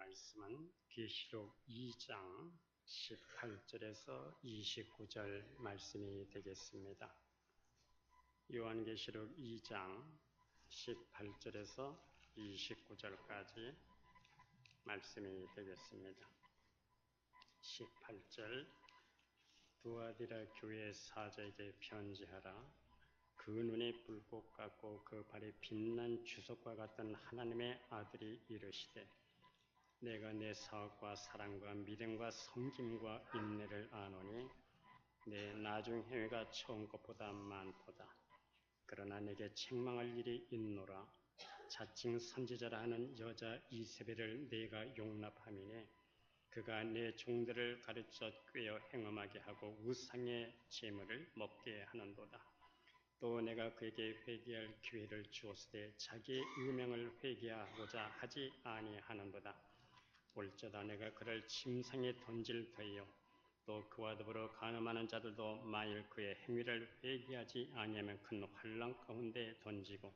말씀은 계시록 2장 18절에서 29절 말씀이 되겠습니다. 요한계시록 2장 18절에서 29절까지 말씀이 되겠습니다. 18절 두아디라 교회 사자에게 편지하라. 그 눈이 불꽃 같고 그 발이 빛난 주석과 같은 하나님의 아들이 이르시되 내가 내 사업과 사랑과 믿음과 섬김과 인내를 아노니 내 나중 행위가 처음 것보다 많도다. 그러나 내게 책망할 일이 있노라. 자칭 선지자라 하는 여자 이세벨을 내가 용납함이니 그가 내 종들을 가르쳐 꾀어 행음하게 하고 우상의 제물을 먹게 하는도다. 또 내가 그에게 회개할 기회를 주었으되 자기의 유명을 회개하고자 하지 아니하는도다. 올저다 내가 그를 침상에 던질 터이요 또 그와 더불어 간음하는 자들도 만일 그의 행위를 회개하지 아니하면 큰 환난 가운데 던지고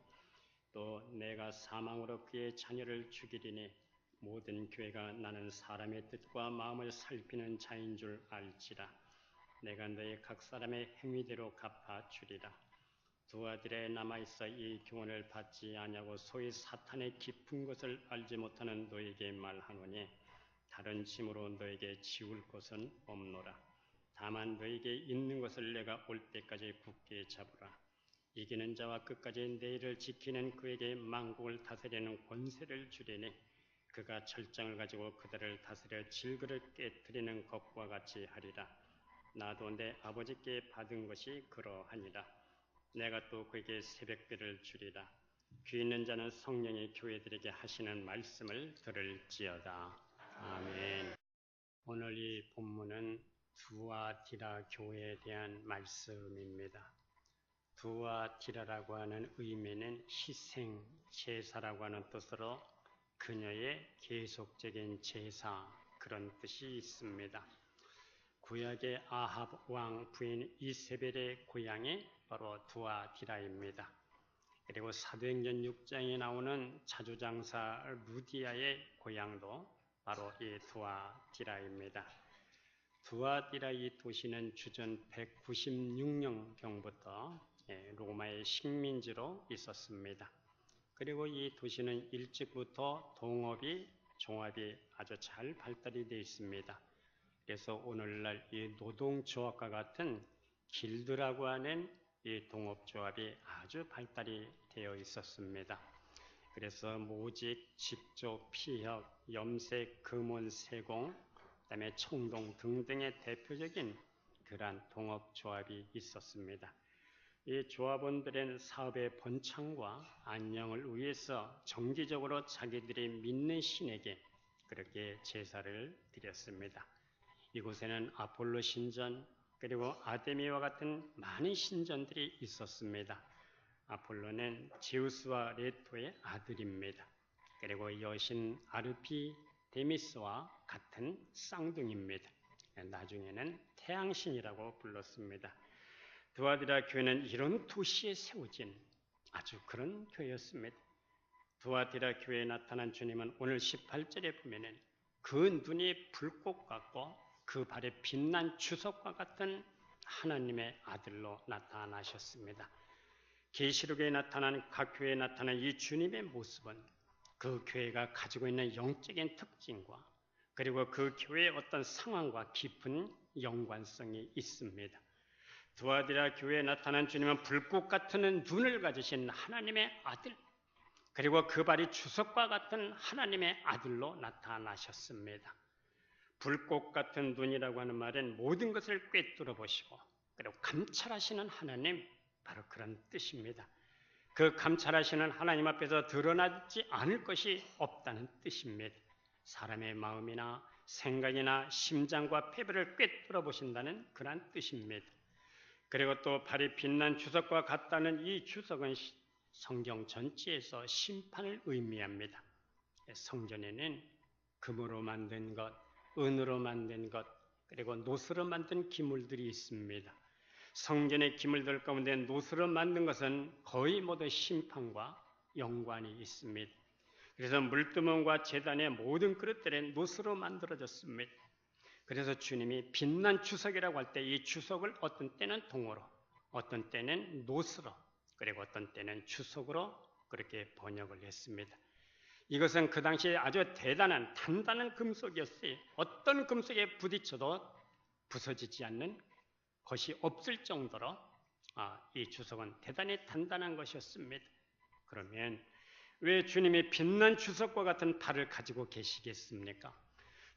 또 내가 사망으로 그의 자녀를 죽이리니 모든 교회가 나는 사람의 뜻과 마음을 살피는 자인 줄 알지라. 내가 너희 각 사람의 행위대로 갚아주리라. 두아디라에 남아있어 이 교훈을 받지 아니하고 소위 사탄의 깊은 것을 알지 못하는 너에게 말하노니 다른 짐으로 너에게 지울 것은 없노라. 다만 너에게 있는 것을 내가 올 때까지 굳게 잡으라. 이기는 자와 끝까지 내 일을 지키는 그에게 만국을 다스리는 권세를 주리니 그가 철장을 가지고 그들을 다스려 질그를 깨뜨리는 것과 같이 하리라. 나도 내 아버지께 받은 것이 그러하니라. 내가 또 그에게 새벽별을 주리라. 귀 있는 자는 성령이 교회들에게 하시는 말씀을 들을지어다. 아멘. 오늘 이 본문은 두아디라 교회에 대한 말씀입니다. 두아디라라고 하는 의미는 희생 제사라고 하는 뜻으로 그녀의 계속적인 제사 그런 뜻이 있습니다. 구약의 아합 왕 부인 이세벨의 고향이 바로 두아디라입니다. 그리고 사도행전 6장에 나오는 자주장사 루디아의 고향도 바로 이 두아디라입니다. 두아디라 이 도시는 주전 196년경부터 로마의 식민지로 있었습니다. 그리고 이 도시는 일찍부터 동업이 종합이 아주 잘 발달이 되어 있습니다. 그래서 오늘날 이 노동조합과 같은 길드라고 하는 이 동업조합이 아주 발달이 되어 있었습니다. 그래서 모직, 직조, 피혁, 염색, 금원, 세공, 그다음에 청동 등등의 대표적인 그러한 동업조합이 있었습니다. 이 조합원들은 사업의 번창과 안녕을 위해서 정기적으로 자기들이 믿는 신에게 그렇게 제사를 드렸습니다. 이곳에는 아폴로 신전 그리고 아데미와 같은 많은 신전들이 있었습니다. 아폴로는 제우스와 레토의 아들입니다. 그리고 여신 아르피데미스와 같은 쌍둥이입니다. 나중에는 태양신이라고 불렀습니다. 두아디라 교회는 이런 도시에 세워진 아주 그런 교회였습니다. 두아디라 교회에 나타난 주님은 오늘 18절에 보면은 그 눈이 불꽃 같고 그 발에 빛난 주석과 같은 하나님의 아들로 나타나셨습니다. 계시록에 나타난 각 교회에 나타난 이 주님의 모습은 그 교회가 가지고 있는 영적인 특징과 그리고 그 교회의 어떤 상황과 깊은 연관성이 있습니다. 두아디라 교회에 나타난 주님은 불꽃 같은 눈을 가지신 하나님의 아들 그리고 그 발이 주석과 같은 하나님의 아들로 나타나셨습니다. 불꽃 같은 눈이라고 하는 말은 모든 것을 꿰뚫어 보시고 그리고 감찰하시는 하나님 바로 그런 뜻입니다. 그 감찰하시는 하나님 앞에서 드러나지 않을 것이 없다는 뜻입니다. 사람의 마음이나 생각이나 심장과 폐부를 꿰뚫어 보신다는 그런 뜻입니다. 그리고 또 발이 빛난 주석과 같다는 이 주석은 성경 전체에서 심판을 의미합니다. 성전에는 금으로 만든 것, 은으로 만든 것, 그리고 노스로 만든 기물들이 있습니다. 성전의 기물들 가운데 노스로 만든 것은 거의 모두 심판과 연관이 있습니다. 그래서 물두멍과 제단의 모든 그릇들의 노스로 만들어졌습니다. 그래서 주님이 빛난 주석이라고 할 때 이 주석을 어떤 때는 동으로, 어떤 때는 노스로, 그리고 어떤 때는 주석으로 그렇게 번역을 했습니다. 이것은 그 당시에 아주 대단한 단단한 금속이었어요. 어떤 금속에 부딪혀도 부서지지 않는 것이 없을 정도로 이 주석은 대단히 단단한 것이었습니다. 그러면 왜 주님이 빛난 주석과 같은 발을 가지고 계시겠습니까?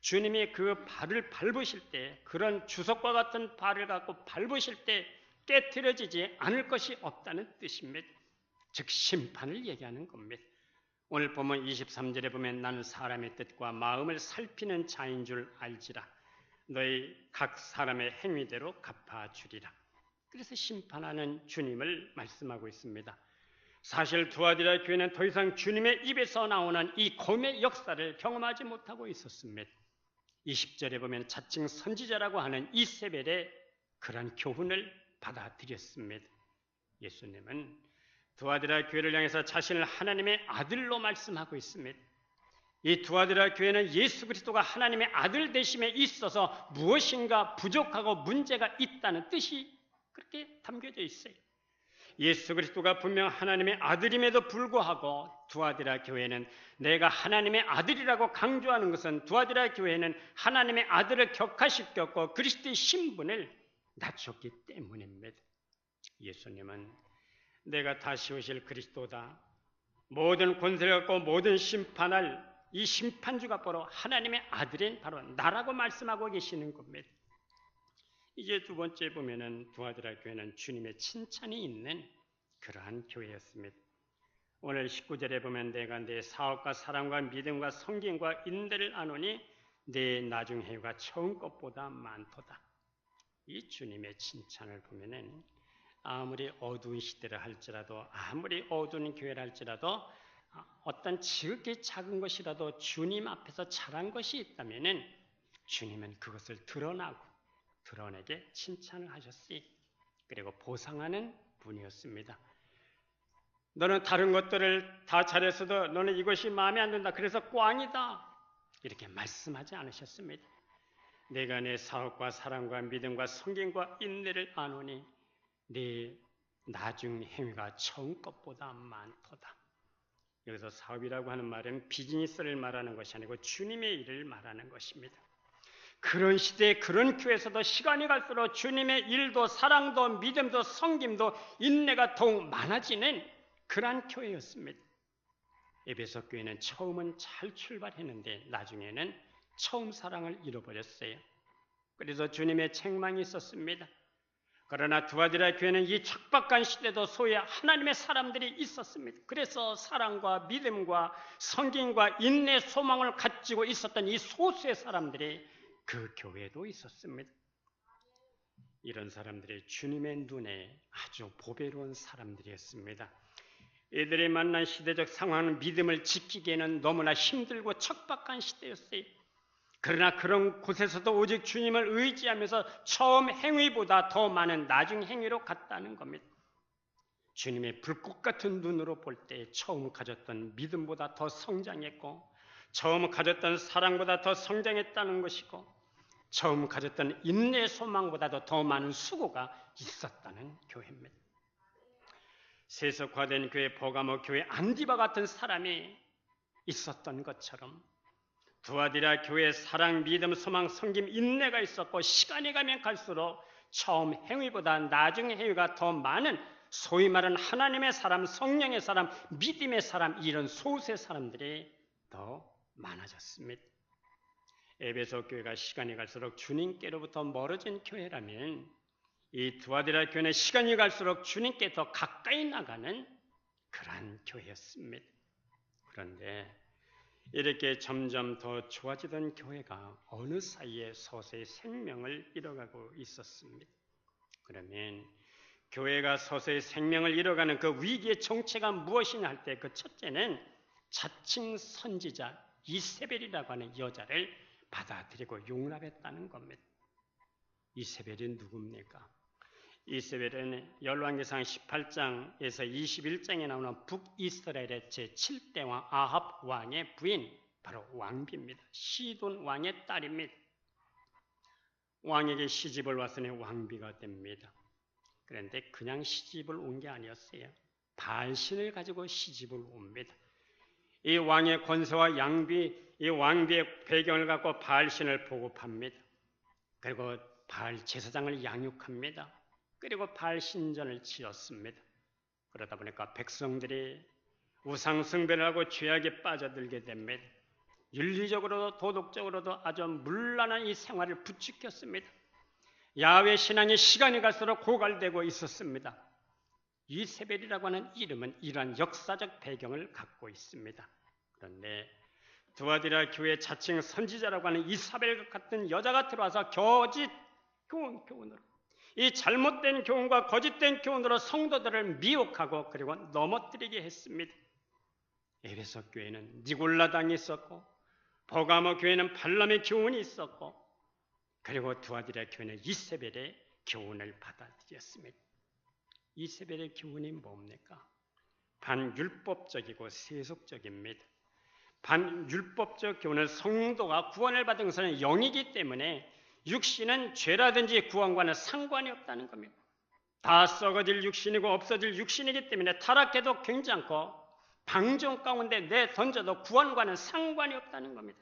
주님이 그 발을 밟으실 때, 그런 주석과 같은 발을 갖고 밟으실 때 깨트려지지 않을 것이 없다는 뜻입니다. 즉 심판을 얘기하는 겁니다. 오늘 보면 23절에 보면 나는 사람의 뜻과 마음을 살피는 자인 줄 알지라. 너희 각 사람의 행위대로 갚아주리라. 그래서 심판하는 주님을 말씀하고 있습니다. 사실 두아디라 교회는 더 이상 주님의 입에서 나오는 이 검의 역사를 경험하지 못하고 있었습니다. 20절에 보면 자칭 선지자라고 하는 이세벨의 그런 교훈을 받아들였습니다. 예수님은 두아디라 교회를 향해서 자신을 하나님의 아들로 말씀하고 있습니다. 이 두아디라 교회는 예수 그리스도가 하나님의 아들 되심에 있어서 무엇인가 부족하고 문제가 있다는 뜻이 그렇게 담겨져 있어요. 예수 그리스도가 분명 하나님의 아들임에도 불구하고 두아디라 교회는 내가 하나님의 아들이라고 강조하는 것은 두아디라 교회는 하나님의 아들을 격화시켰고 그리스도의 신분을 낮췄기 때문입니다. 예수님은 내가 다시 오실 그리스도다. 모든 권세를 갖고 모든 심판할 이 심판주가 바로 하나님의 아들인 바로 나라고 말씀하고 계시는 겁니다. 이제 두 번째 보면은 두아디라 교회는 주님의 칭찬이 있는 그러한 교회였습니다. 오늘 19절에 보면 내가 내 사업과 사랑과 믿음과 성김과 인내를 아노니 내 나중 해가 처음 것보다 많도다. 이 주님의 칭찬을 보면은 아무리 어두운 시대를 할지라도 아무리 어두운 교회를 할지라도 어떤 지극히 작은 것이라도 주님 앞에서 잘한 것이 있다면은 주님은 그것을 드러내게 칭찬을 하셨으니 그리고 보상하는 분이었습니다. 너는 다른 것들을 다 잘했어도 너는 이것이 마음에 안 든다. 그래서 꽝이다. 이렇게 말씀하지 않으셨습니다. 내가 내 사업과 사랑과 믿음과 성김과 인내를 아노니 네 나중 행위가 처음 것보다 많도다. 여기서 사업이라고 하는 말은 비즈니스를 말하는 것이 아니고 주님의 일을 말하는 것입니다. 그런 시대에 그런 교회에서도 시간이 갈수록 주님의 일도 사랑도 믿음도 성김도 인내가 더욱 많아지는 그러한 교회였습니다. 에베소 교회는 처음은 잘 출발했는데 나중에는 처음 사랑을 잃어버렸어요. 그래서 주님의 책망이 있었습니다. 그러나 두아디라 교회는 이 척박한 시대도 소위 하나님의 사람들이 있었습니다. 그래서 사랑과 믿음과 성김과 인내 소망을 가지고 있었던 이 소수의 사람들이 그 교회도 있었습니다. 이런 사람들이 주님의 눈에 아주 보배로운 사람들이었습니다. 이들이 만난 시대적 상황은 믿음을 지키기에는 너무나 힘들고 척박한 시대였어요. 그러나 그런 곳에서도 오직 주님을 의지하면서 처음 행위보다 더 많은 나중 행위로 갔다는 겁니다. 주님의 불꽃 같은 눈으로 볼 때 처음 가졌던 믿음보다 더 성장했고 처음 가졌던 사랑보다 더 성장했다는 것이고 처음 가졌던 인내 소망보다도 더 많은 수고가 있었다는 교회입니다. 세속화된 교회 버가모 교회 안디바 같은 사람이 있었던 것처럼 두아디라 교회에 사랑, 믿음, 소망, 성김, 인내가 있었고 시간이 가면 갈수록 처음 행위보다 나중 행위가 더 많은 소위 말하는 하나님의 사람, 성령의 사람, 믿음의 사람 이런 소수의 사람들이 더 많아졌습니다. 에베소 교회가 시간이 갈수록 주님께로부터 멀어진 교회라면 이 두아디라 교회는 시간이 갈수록 주님께 더 가까이 나가는 그러한 교회였습니다. 그런데 이렇게 점점 더 좋아지던 교회가 어느 사이에 서서히 생명을 잃어가고 있었습니다. 그러면 교회가 서서히 생명을 잃어가는 그 위기의 정체가 무엇이냐 할 때 그 첫째는 자칭 선지자 이세벨이라고 하는 여자를 받아들이고 용납했다는 겁니다. 이세벨이 누굽니까? 이세벨은 열왕기상 18장에서 21장에 나오는 북이스라엘의 제7대 왕 아합 왕의 부인, 바로 왕비입니다. 시돈 왕의 딸입니다. 왕에게 시집을 왔으니 왕비가 됩니다. 그런데 그냥 시집을 온 게 아니었어요. 바알신을 가지고 시집을 옵니다. 이 왕의 권세와 양비, 이 왕비의 배경을 갖고 바알신을 보급합니다. 그리고 바알 제사장을 양육합니다. 그리고 바알 신전을 지었습니다. 그러다 보니까 백성들이 우상 숭배를 하고 죄악에 빠져들게 됩니다. 윤리적으로도 도덕적으로도 아주 문란한 이 생활을 부추겼습니다. 야훼 신앙의 시간이 갈수록 고갈되고 있었습니다. 이세벨이라고 하는 이름은 이러한 역사적 배경을 갖고 있습니다. 그런데 두아디라 교회 자칭 선지자라고 하는 이사벨 같은 여자가 들어와서 거짓 교훈으로, 이 잘못된 교훈과 거짓된 교훈으로 성도들을 미혹하고 그리고 넘어뜨리게 했습니다. 에베소 교회는 니골라당이 있었고, 버가모 교회는 발람의 교훈이 있었고, 그리고 두아디라 교회는 이세벨의 교훈을 받아들였습니다. 이세벨의 교훈이 뭡니까? 반율법적이고 세속적입니다. 반율법적 교훈은 성도가 구원을 받은 것은 영이기 때문에 육신은 죄라든지 구원과는 상관이 없다는 겁니다. 다 썩어질 육신이고 없어질 육신이기 때문에 타락해도 괜찮고 방종 가운데 내던져도 구원과는 상관이 없다는 겁니다.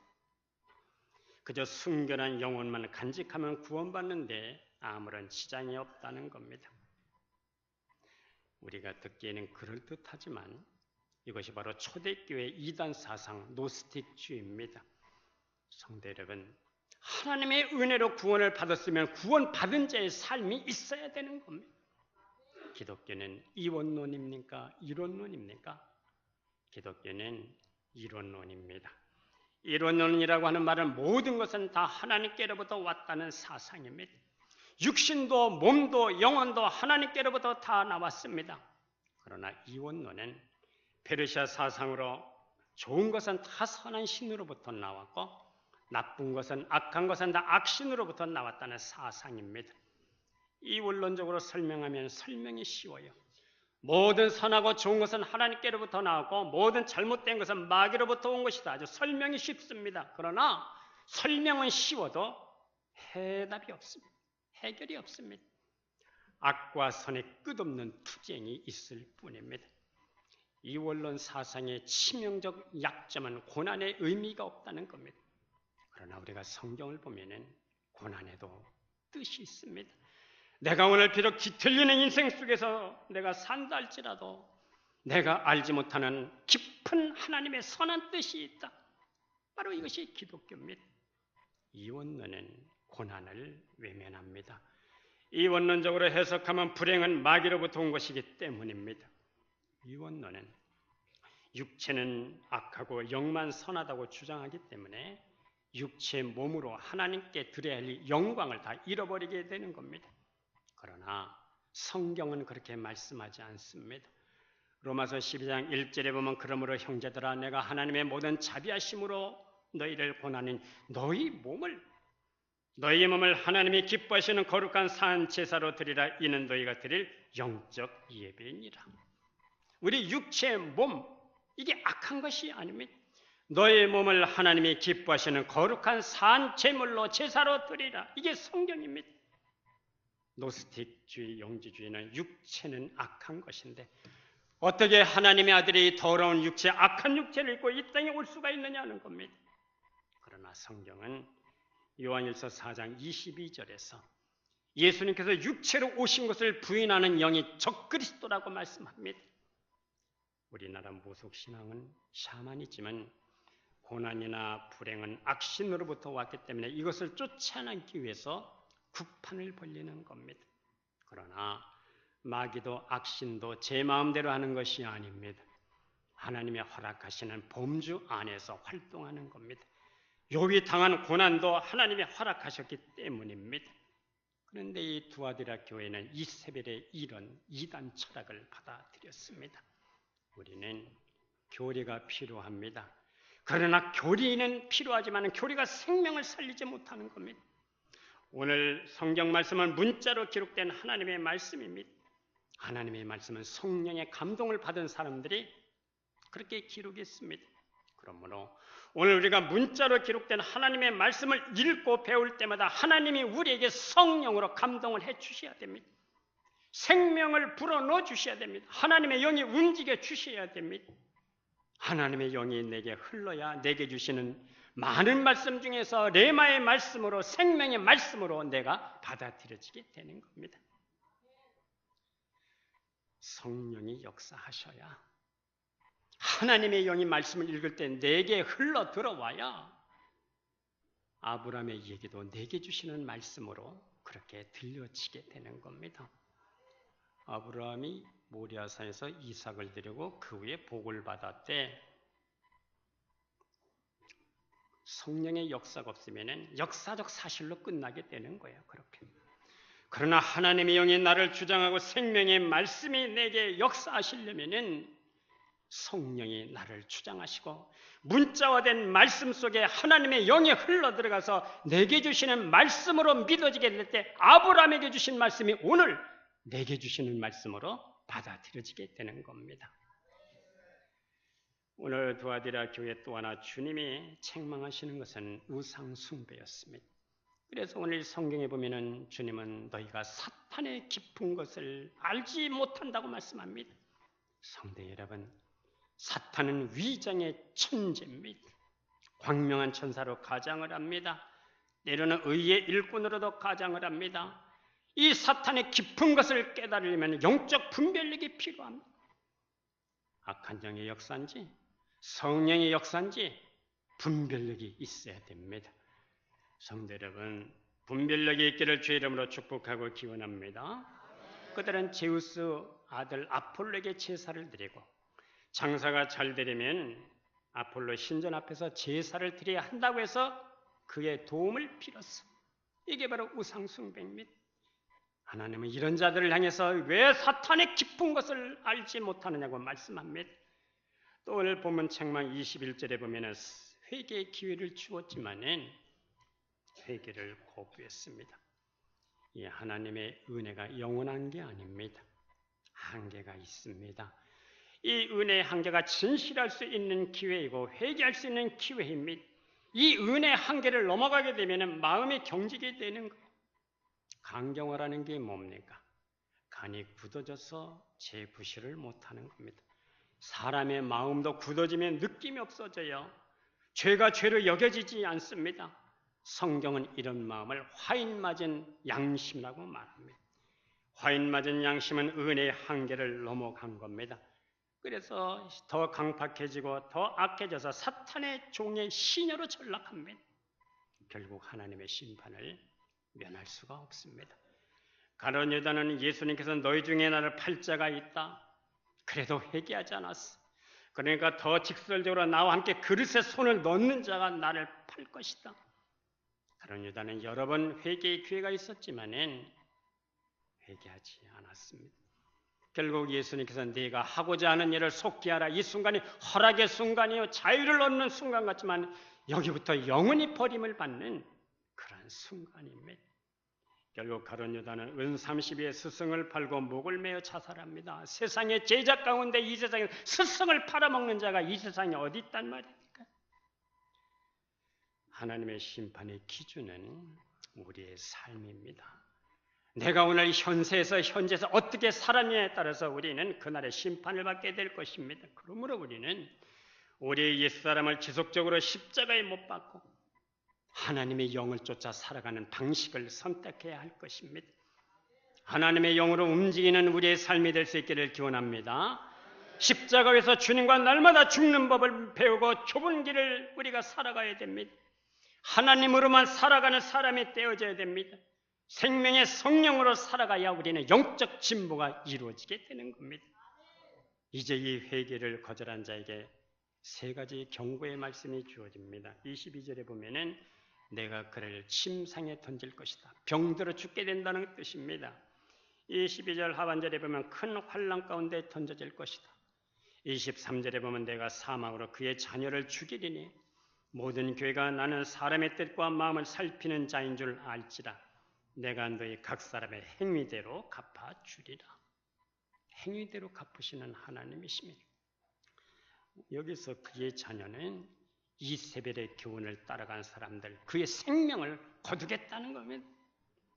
그저 순결한 영혼만 간직하면 구원받는데 아무런 지장이 없다는 겁니다. 우리가 듣기에는 그럴듯하지만 이것이 바로 초대교회 이단 사상 노스틱주의입니다. 성도 여러분, 하나님의 은혜로 구원을 받았으면 구원받은 자의 삶이 있어야 되는 겁니다. 기독교는 이원론입니까? 이론론입니까? 기독교는 이론론입니다. 이론론이라고 하는 말은 모든 것은 다 하나님께로부터 왔다는 사상입니다. 육신도 몸도 영혼도 하나님께로부터 다 나왔습니다. 그러나 이원론은 페르시아 사상으로 좋은 것은 다 선한 신으로부터 나왔고 나쁜 것은 악한 것은 다 악신으로부터 나왔다는 사상입니다. 이원론적으로 설명하면 설명이 쉬워요. 모든 선하고 좋은 것은 하나님께로부터 나왔고 모든 잘못된 것은 마귀로부터 온 것이다. 아주 설명이 쉽습니다. 그러나 설명은 쉬워도 해답이 없습니다. 해결이 없습니다. 악과 선의 끝없는 투쟁이 있을 뿐입니다. 이원론 사상의 치명적 약점은 고난의 의미가 없다는 겁니다. 그러나 우리가 성경을 보면은 고난에도 뜻이 있습니다. 내가 오늘 비록 뒤틀리는 인생 속에서 내가 산다 할지라도 내가 알지 못하는 깊은 하나님의 선한 뜻이 있다. 바로 이것이 기독교입니다. 이원론은 고난을 외면합니다. 이원론적으로 해석하면 불행은 마귀로부터 온 것이기 때문입니다. 이원론은 육체는 악하고 영만 선하다고 주장하기 때문에 육체의 몸으로 하나님께 드려야 할 영광을 다 잃어버리게 되는 겁니다. 그러나 성경은 그렇게 말씀하지 않습니다. 로마서 12장 1절에 보면 그러므로 형제들아 내가 하나님의 모든 자비하심으로 너희를 권하니 너희의 몸을 하나님이 기뻐하시는 거룩한 산 제사로 드리라. 이는 너희가 드릴 영적 예배니라. 우리 육체의 몸, 이게 악한 것이 아닙니다. 너의 몸을 하나님이 기뻐하시는 거룩한 산 제물로 제사로 드리라. 이게 성경입니다. 노스틱주의, 영지주의는 육체는 악한 것인데 어떻게 하나님의 아들이 더러운 육체, 악한 육체를 입고 이 땅에 올 수가 있느냐는 겁니다. 그러나 성경은 요한일서 4장 22절에서 예수님께서 육체로 오신 것을 부인하는 영이 적그리스도라고 말씀합니다. 우리나라 무속신앙은 샤머니즘은 고난이나 불행은 악신으로부터 왔기 때문에 이것을 쫓아내기 위해서 국판을 벌리는 겁니다. 그러나 마귀도 악신도 제 마음대로 하는 것이 아닙니다. 하나님이 허락하시는 범주 안에서 활동하는 겁니다. 욥이 당한 고난도 하나님이 허락하셨기 때문입니다. 그런데 이 두아디라 교회는 이세벨의 이런 이단 철학을 받아들였습니다. 우리는 교리가 필요합니다. 그러나 교리는 필요하지만 교리가 생명을 살리지 못하는 겁니다. 오늘 성경 말씀은 문자로 기록된 하나님의 말씀입니다. 하나님의 말씀은 성령의 감동을 받은 사람들이 그렇게 기록했습니다. 그러므로 오늘 우리가 문자로 기록된 하나님의 말씀을 읽고 배울 때마다 하나님이 우리에게 성령으로 감동을 해 주셔야 됩니다. 생명을 불어넣어 주셔야 됩니다. 하나님의 영이 움직여 주셔야 됩니다. 하나님의 영이 내게 흘러야 내게 주시는 많은 말씀 중에서 레마의 말씀으로, 생명의 말씀으로 내가 받아들여지게 되는 겁니다. 성령이 역사하셔야, 하나님의 영이 말씀을 읽을 때 내게 흘러 들어와야 아브라함의 얘기도 내게 주시는 말씀으로 그렇게 들려지게 되는 겁니다. 아브라함이 모리아산에서 이삭을 드리고 그 후에 복을 받았대. 성령의 역사가 없으면 역사적 사실로 끝나게 되는 거예요. 그렇게. 그러나 하나님의 영이 나를 주장하고 생명의 말씀이 내게 역사하시려면 성령이 나를 주장하시고 문자화된 말씀 속에 하나님의 영이 흘러들어가서 내게 주시는 말씀으로 믿어지게 될 때 아브라함에게 주신 말씀이 오늘 내게 주시는 말씀으로 받아들여지게 되는 겁니다. 오늘 두아디라 교회 또 하나 주님이 책망하시는 것은 우상 숭배였습니다. 그래서 오늘 성경에 보면은 주님은 너희가 사탄의 깊은 것을 알지 못한다고 말씀합니다. 성도 여러분, 사탄은 위장의 천재입니다. 광명한 천사로 가장을 합니다. 때로는 의의 일꾼으로도 가장을 합니다. 이 사탄의 깊은 것을 깨달으려면 영적 분별력이 필요합니다. 악한 영의 역사인지 성령의 역사인지 분별력이 있어야 됩니다. 성도 여러분, 분별력이 있기를 주의 이름으로 축복하고 기원합니다. 그들은 제우스 아들 아폴로에게 제사를 드리고 장사가 잘 되려면 아폴로 신전 앞에서 제사를 드려야 한다고 해서 그의 도움을 빌었어. 이게 바로 우상숭배입니다. 하나님은 이런 자들을 향해서 왜 사탄의 깊은 것을 알지 못하느냐고 말씀합니다. 또 오늘 본문 책망 21절에 보면 회개의 기회를 주었지만은 회개를 거부했습니다. 이 하나님의 은혜가 영원한 게 아닙니다. 한계가 있습니다. 이 은혜의 한계가 진실할 수 있는 기회이고 회개할 수 있는 기회입니다. 이 은혜의 한계를 넘어가게 되면 마음이 경직이 되는 거예요. 간경화라는 게 뭡니까? 간이 굳어져서 재부시를 못하는 겁니다. 사람의 마음도 굳어지면 느낌이 없어져요. 죄가 죄로 여겨지지 않습니다. 성경은 이런 마음을 화인 맞은 양심이라고 말합니다. 화인 맞은 양심은 은혜의 한계를 넘어간 겁니다. 그래서 더 강팍해지고 더 악해져서 사탄의 종의 시녀로 전락합니다. 결국 하나님의 심판을 면할 수가 없습니다. 가룟 유다는 예수님께서 너희 중에 나를 팔 자가 있다. 그래도 회개하지 않았어. 그러니까 더 직설적으로 나와 함께 그릇에 손을 넣는 자가 나를 팔 것이다. 가룟 유다는 여러 번 회개의 기회가 있었지만은 회개하지 않았습니다. 결국 예수님께서 네가 하고자 하는 일을 속히 하라. 이 순간이 허락의 순간이요 자유를 얻는 순간 같지만 여기부터 영원히 버림을 받는 그런 순간입니다. 결국 가룟 유다는 은 30의 스승을 팔고 목을 메어 자살합니다. 세상의 제작 가운데 이 세상에 스승을 팔아먹는 자가 이 세상에 어디 있단 말입니까? 하나님의 심판의 기준은 우리의 삶입니다. 내가 오늘 현세에서 어떻게 살았느냐에 따라서 우리는 그날의 심판을 받게 될 것입니다. 그러므로 우리는 우리의 옛사람을 지속적으로 십자가에 못 박고 하나님의 영을 쫓아 살아가는 방식을 선택해야 할 것입니다. 하나님의 영으로 움직이는 우리의 삶이 될 수 있기를 기원합니다. 십자가에서 주님과 날마다 죽는 법을 배우고 좁은 길을 우리가 살아가야 됩니다. 하나님으로만 살아가는 사람이 되어져야 됩니다. 생명의 성령으로 살아가야 우리는 영적 진보가 이루어지게 되는 겁니다. 이제 이 회개를 거절한 자에게 세 가지 경고의 말씀이 주어집니다. 22절에 보면은 내가 그를 침상에 던질 것이다. 병들어 죽게 된다는 뜻입니다. 22절 하반절에 보면 큰 환난 가운데 던져질 것이다. 23절에 보면 내가 사망으로 그의 자녀를 죽이리니 모든 교회가 나는 사람의 뜻과 마음을 살피는 자인 줄 알지라. 내가 너희 각 사람의 행위대로 갚아주리라. 행위대로 갚으시는 하나님이십니다. 여기서 그의 자녀는 이세벨의 교훈을 따라간 사람들, 그의 생명을 거두겠다는 겁니다.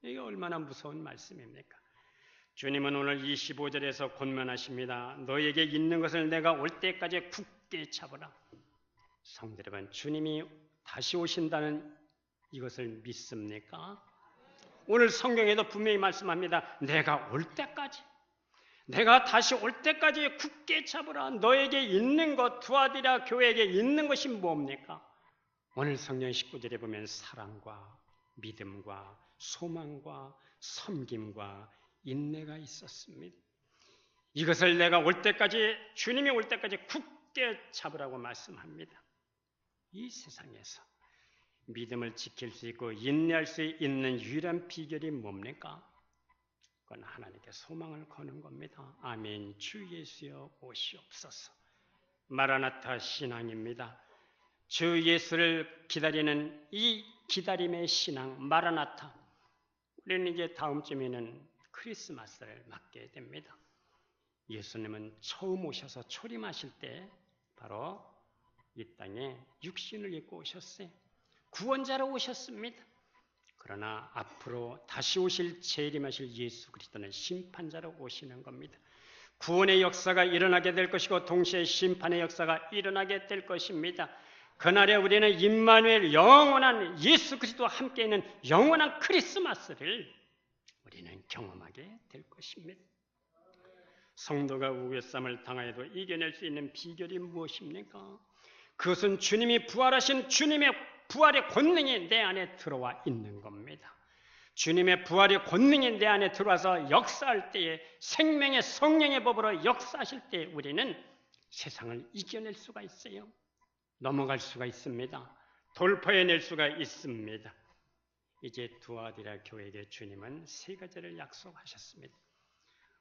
이게 얼마나 무서운 말씀입니까? 주님은 오늘 25절에서 권면하십니다. 너에게 있는 것을 내가 올 때까지 굳게 잡으라. 성도 여러분, 주님이 다시 오신다는 이것을 믿습니까? 오늘 성경에도 분명히 말씀합니다. 내가 올 때까지, 내가 다시 올 때까지 굳게 잡으라. 너에게 있는 것, 두아디라 교회에게 있는 것이 뭡니까? 오늘 성경 19절에 보면 사랑과 믿음과 소망과 섬김과 인내가 있었습니다. 이것을 내가 올 때까지, 주님이 올 때까지 굳게 잡으라고 말씀합니다. 이 세상에서 믿음을 지킬 수 있고 인내할 수 있는 유일한 비결이 뭡니까? 그건 하나님께 소망을 거는 겁니다. 아멘. 주 예수여 오시옵소서. 마라나타 신앙입니다. 주 예수를 기다리는 이 기다림의 신앙, 마라나타. 우리는 이제 다음 주에는 크리스마스를 맞게 됩니다. 예수님은 처음 오셔서 초림하실 때 바로 이 땅에 육신을 입고 오셨어요. 구원자로 오셨습니다. 그러나 앞으로 다시 오실 재림하실 예수 그리스도는 심판자로 오시는 겁니다. 구원의 역사가 일어나게 될 것이고 동시에 심판의 역사가 일어나게 될 것입니다. 그날에 우리는 임마누엘 영원한 예수 그리스도와 함께 있는 영원한 크리스마스를 우리는 경험하게 될 것입니다. 성도가 우겨쌈을 당하여도 이겨낼 수 있는 비결이 무엇입니까? 그것은 주님이 부활하신 주님의 부활의 권능이 내 안에 들어와 있는 겁니다. 주님의 부활의 권능이 내 안에 들어와서 역사할 때에 생명의 성령의 법으로 역사하실 때 우리는 세상을 이겨낼 수가 있어요. 넘어갈 수가 있습니다. 돌파해낼 수가 있습니다. 이제 두아디라 교회에게 주님은 세 가지를 약속하셨습니다.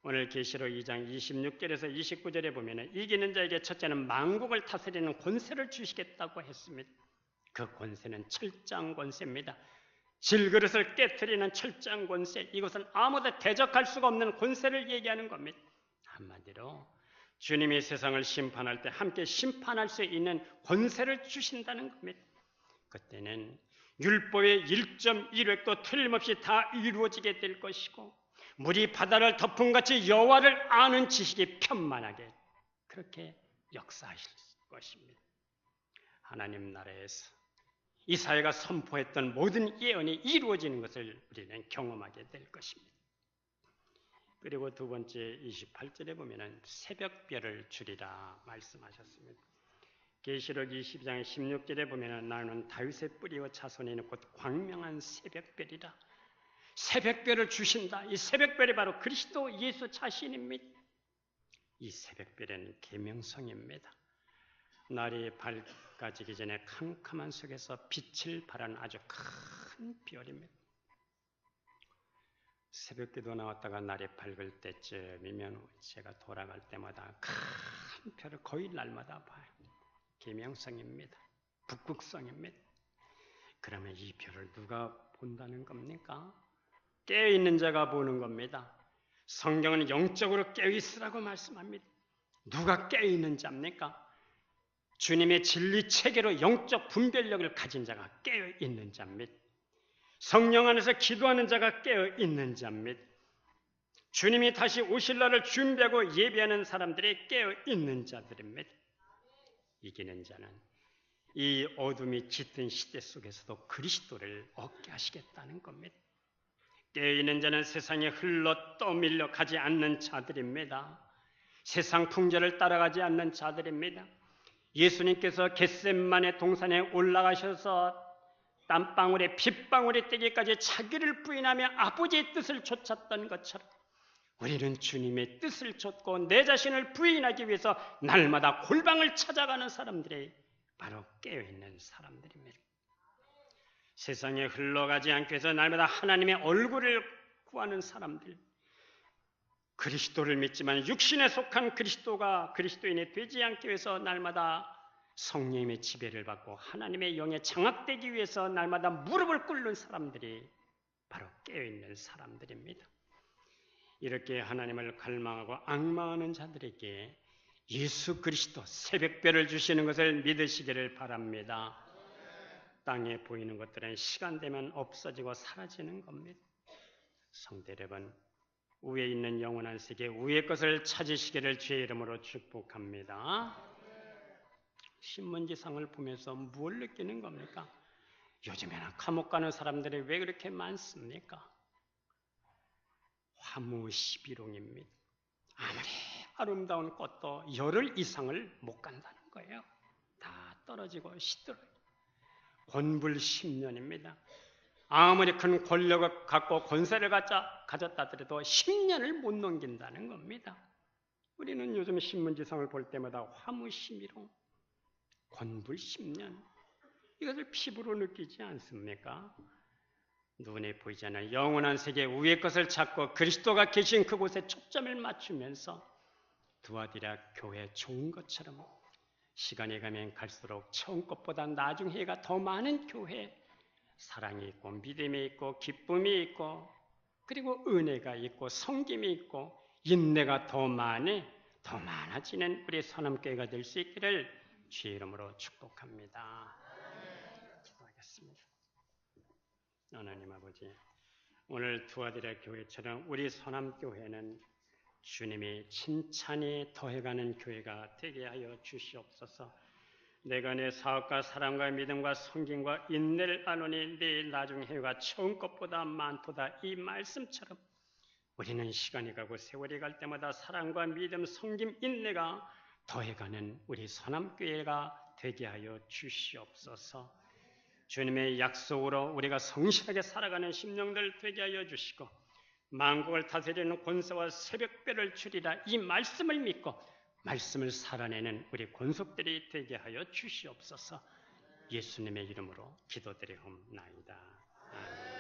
오늘 계시록 2장 26절에서 29절에 보면 이기는 자에게 첫째는 만국을 다스리는 권세를 주시겠다고 했습니다. 그 권세는 철장 권세입니다. 질그릇을 깨트리는 철장 권세, 이것은 아무도 대적할 수가 없는 권세를 얘기하는 겁니다. 한마디로 주님이 세상을 심판할 때 함께 심판할 수 있는 권세를 주신다는 겁니다. 그때는 율법의 1.1획도 틀림없이 다 이루어지게 될 것이고 물이 바다를 덮음같이 여호와를 아는 지식이 편만하게 그렇게 역사하실 것입니다. 하나님 나라에서 이사야가 선포했던 모든 예언이 이루어지는 것을 우리는 경험하게 될 것입니다. 그리고 두 번째 28절에 보면 새벽별을 주리라 말씀하셨습니다. 계시록 22장 16절에 보면 나는 다윗의 뿌리와 자손에 있는 곧 광명한 새벽별이라. 새벽별을 주신다. 이 새벽별이 바로 그리스도 예수 자신입니다. 이 새벽별은 계명성입니다. 날이 밝아지기 전에 캄캄한 속에서 빛을 발하는 아주 큰 별입니다. 새벽기도 나왔다가 날이 밝을 때쯤이면 제가 돌아갈 때마다 큰 별을 거의 날마다 봐요. 계명성입니다. 북극성입니다. 그러면 이 별을 누가 본다는 겁니까? 깨어있는 자가 보는 겁니다. 성경은 영적으로 깨어있으라고 말씀합니다. 누가 깨어있는 자입니까? 주님의 진리 체계로 영적 분별력을 가진 자가 깨어있는 자입니다. 성령 안에서 기도하는 자가 깨어있는 자입니다. 주님이 다시 오실 날을 준비하고 예배하는 사람들이 깨어있는 자들입니다. 이기는 자는 이 어둠이 짙은 시대 속에서도 그리스도를 얻게 하시겠다는 겁니다. 깨어있는 자는 세상에 흘러 떠밀려 가지 않는 자들입니다. 세상 풍조를 따라가지 않는 자들입니다. 예수님께서 겟셋마네 동산에 올라가셔서 땀방울에 핏방울이 떼기까지 자기를 부인하며 아버지의 뜻을 좇았던 것처럼 우리는 주님의 뜻을 좇고 내 자신을 부인하기 위해서 날마다 골방을 찾아가는 사람들이 바로 깨어있는 사람들입니다. 세상에 흘러가지 않기 위해서 날마다 하나님의 얼굴을 구하는 사람들, 그리스도를 믿지만 육신에 속한 그리스도가 그리스도인이 되지 않기 위해서 날마다 성령님의 지배를 받고 하나님의 영에 장악되기 위해서 날마다 무릎을 꿇는 사람들이 바로 깨어있는 사람들입니다. 이렇게 하나님을 갈망하고 앙망하는 자들에게 예수 그리스도 새벽별을 주시는 것을 믿으시기를 바랍니다. 땅에 보이는 것들은 시간 되면 없어지고 사라지는 겁니다. 성도 여러분, 위에 있는 영원한 세계, 위의 것을 찾으시기를 주의 이름으로 축복합니다. 신문지상을 보면서 뭘 느끼는 겁니까? 요즘에는 감옥 가는 사람들이 왜 그렇게 많습니까? 화무시비롱입니다. 아무리 아름다운 꽃도 열흘 이상을 못 간다는 거예요. 다 떨어지고 시들어요. 곤불10년입니다. 아무리 큰 권력을 갖고 권세를 가졌다 하더라도 10년을 못 넘긴다는 겁니다. 우리는 요즘 신문지상을 볼 때마다 화무시비롱, 곤불 10년, 이것을 피부로 느끼지 않습니까? 눈에 보이지 않는 영원한 세계 위의 것을 찾고 그리스도가 계신 그곳에 초점을 맞추면서 두아디라 교회 좋은 것처럼 시간이 가면 갈수록 처음 것보다 나중 해가 더 많은 교회, 사랑이 있고 믿음이 있고 기쁨이 있고 그리고 은혜가 있고 섬김이 있고 인내가 더 많아지는 우리 선함교회가 될 수 있기를 주의 이름으로 축복합니다. 기도하겠습니다. 하나님 아버지, 오늘 두아디라 교회처럼 우리 선함교회는 주님이 칭찬이 더해가는 교회가 되게 하여 주시옵소서. 내가 내 사업과 사랑과 믿음과 섬김과 인내를 아노니 네 나중 해가 처음 것보다 많도다. 이 말씀처럼 우리는 시간이 가고 세월이 갈 때마다 사랑과 믿음, 섬김, 인내가 더해가는 우리 선함교회가 되게 하여 주시옵소서. 주님의 약속으로 우리가 성실하게 살아가는 심령들 되게 하여 주시고 만국을 다스리는 권세와 새벽별을 주리라 이 말씀을 믿고 말씀을 살아내는 우리 권속들이 되게 하여 주시옵소서. 예수님의 이름으로 기도드리옵나이다. 아멘.